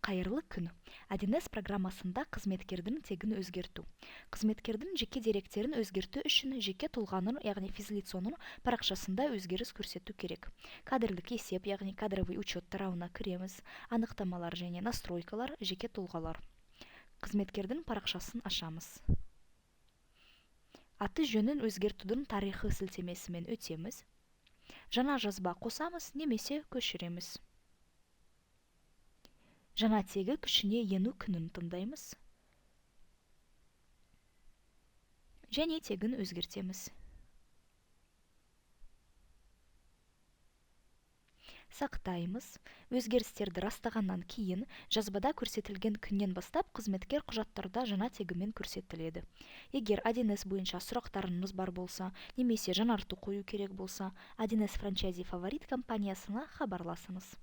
Кайырлы күн. 1С программасында қызметкердің тегін өзгерту. Қызметкердің жеке деректерін өзгерту үшін жеке тұлғаның, яғни физлицоның парақшасында өзгеріс көрсету керек. Кадрлік есеп, яғни кадровый учет тарауына кіреміз. Анықтамалар және настройкалар, жеке тұлғалар. Қызметкердің парақшасын ашамыз. Аты жөнін өзгертудің тарихы сілтемесімен өтеміз. Жаңа жазба қосамыз немесе көшіреміз. Жаңа тегі күшіне ену күнін тыңдаймыз. Және тегін өзгертеміз. Сақтаймыз. Өзгерістерді растағаннан кейін жазбада көрсетілген күннен бастап қызметкер құжаттарда жаңа тегімен көрсетіледі. Егер 1С бойынша сұрақтарыңыз бар болса, немесе жаңарту қою керек болса, 1С франчайзи фаворит компаниясына хабарласыңыз.